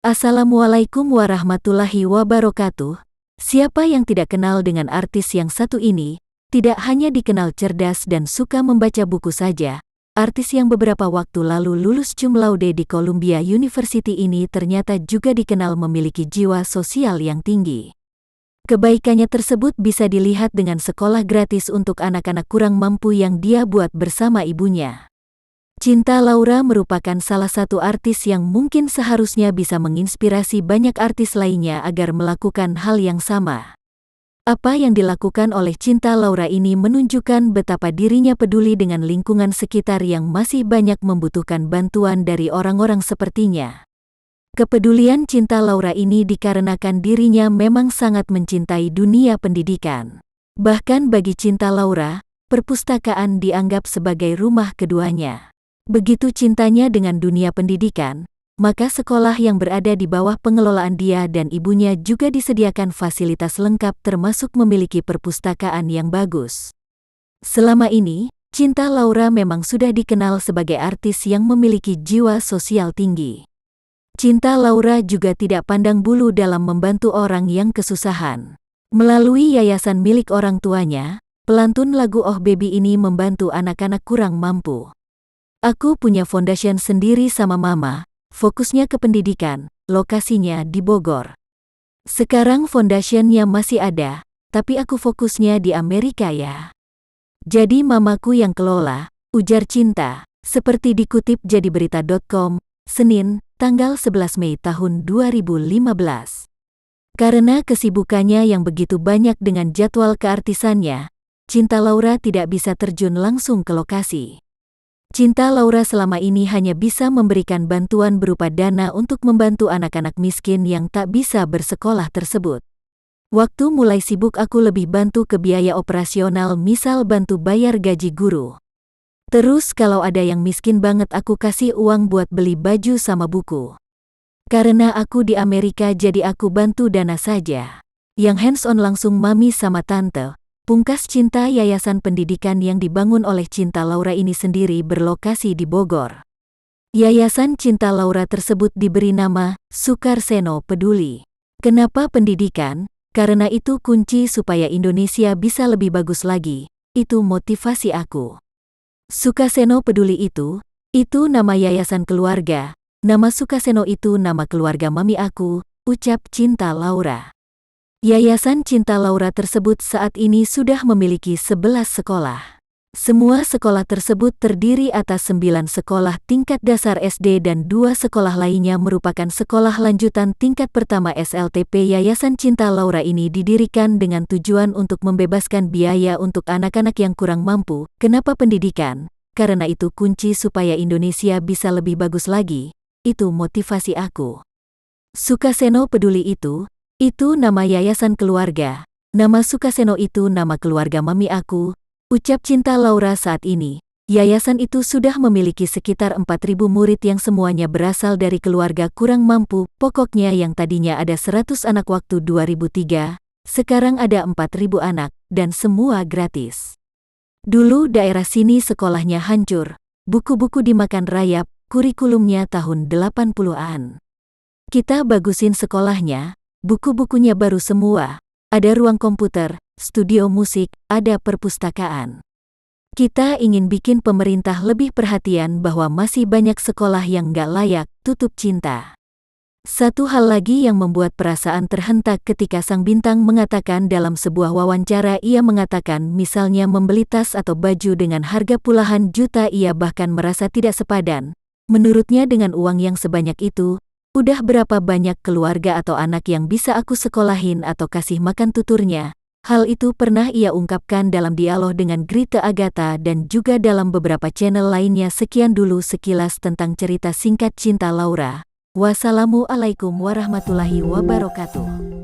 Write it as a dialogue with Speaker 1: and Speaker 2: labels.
Speaker 1: Assalamualaikum warahmatullahi wabarakatuh. Siapa yang tidak kenal dengan artis yang satu ini? Tidak hanya dikenal cerdas dan suka membaca buku saja, artis yang beberapa waktu lalu lulus cum laude di Columbia University ini ternyata juga dikenal memiliki jiwa sosial yang tinggi. Kebaikannya tersebut bisa dilihat dengan sekolah gratis untuk anak-anak kurang mampu yang dia buat bersama ibunya. Cinta Laura merupakan salah satu artis yang mungkin seharusnya bisa menginspirasi banyak artis lainnya agar melakukan hal yang sama. Apa yang dilakukan oleh Cinta Laura ini menunjukkan betapa dirinya peduli dengan lingkungan sekitar yang masih banyak membutuhkan bantuan dari orang-orang sepertinya. Kepedulian Cinta Laura ini dikarenakan dirinya memang sangat mencintai dunia pendidikan. Bahkan bagi Cinta Laura, perpustakaan dianggap sebagai rumah keduanya. Begitu cintanya dengan dunia pendidikan, maka sekolah yang berada di bawah pengelolaan dia dan ibunya juga disediakan fasilitas lengkap termasuk memiliki perpustakaan yang bagus. Selama ini, Cinta Laura memang sudah dikenal sebagai artis yang memiliki jiwa sosial tinggi. Cinta Laura juga tidak pandang bulu dalam membantu orang yang kesusahan. Melalui yayasan milik orang tuanya, pelantun lagu Oh Baby ini membantu anak-anak kurang mampu. Aku punya foundation sendiri sama mama, fokusnya ke pendidikan, lokasinya di Bogor. Sekarang foundationnya masih ada, tapi aku fokusnya di Amerika ya. Jadi mamaku yang kelola, ujar Cinta, seperti dikutip jadiberita.com, Senin, tanggal 11 Mei tahun 2015. Karena kesibukannya yang begitu banyak dengan jadwal keartisannya, Cinta Laura tidak bisa terjun langsung ke lokasi. Cinta Laura selama ini hanya bisa memberikan bantuan berupa dana untuk membantu anak-anak miskin yang tak bisa bersekolah tersebut. Waktu mulai sibuk aku lebih bantu ke biaya operasional, misal bantu bayar gaji guru. Terus kalau ada yang miskin banget aku kasih uang buat beli baju sama buku. Karena aku di Amerika jadi aku bantu dana saja. Yang hands-on langsung mami sama tante. Pungkas Cinta. Yayasan pendidikan yang dibangun oleh Cinta Laura ini sendiri berlokasi di Bogor. Yayasan Cinta Laura tersebut diberi nama Sukarseno Peduli. Kenapa pendidikan? Karena itu kunci supaya Indonesia bisa lebih bagus lagi. Itu motivasi aku. Sukarseno Peduli itu nama yayasan keluarga. Nama Sukarseno itu nama keluarga mami aku, ucap Cinta Laura. Yayasan Cinta Laura tersebut saat ini sudah memiliki 11 sekolah. Semua sekolah tersebut terdiri atas 9 sekolah tingkat dasar SD dan 2 sekolah lainnya merupakan sekolah lanjutan tingkat pertama SLTP. Yayasan Cinta Laura ini didirikan dengan tujuan untuk membebaskan biaya untuk anak-anak yang kurang mampu. Kenapa pendidikan? Karena itu kunci supaya Indonesia bisa lebih bagus lagi. Itu motivasi aku. Sukarseno Peduli itu nama yayasan keluarga. Nama Sukarseno itu nama keluarga mami aku, ucap Cinta Laura. Saat ini, yayasan itu sudah memiliki sekitar 4.000 murid yang semuanya berasal dari keluarga kurang mampu. Pokoknya yang tadinya ada 100 anak waktu 2003, sekarang ada 4.000 anak, dan semua gratis. Dulu daerah sini sekolahnya hancur, buku-buku dimakan rayap, kurikulumnya tahun 80-an. Kita bagusin sekolahnya, buku-bukunya baru semua, ada ruang komputer, studio musik, ada perpustakaan. Kita ingin bikin pemerintah lebih perhatian bahwa masih banyak sekolah yang nggak layak, tutup Cinta. Satu hal lagi yang membuat perasaan terhentak ketika sang bintang mengatakan dalam sebuah wawancara, ia mengatakan misalnya membeli tas atau baju dengan harga puluhan juta ia bahkan merasa tidak sepadan. Menurutnya dengan uang yang sebanyak itu, udah berapa banyak keluarga atau anak yang bisa aku sekolahin atau kasih makan tuturnya. Hal itu pernah ia ungkapkan dalam dialog dengan Grita Agatha dan juga dalam beberapa channel lainnya. Sekian dulu sekilas tentang cerita singkat Cinta Laura. Wassalamualaikum warahmatullahi wabarakatuh.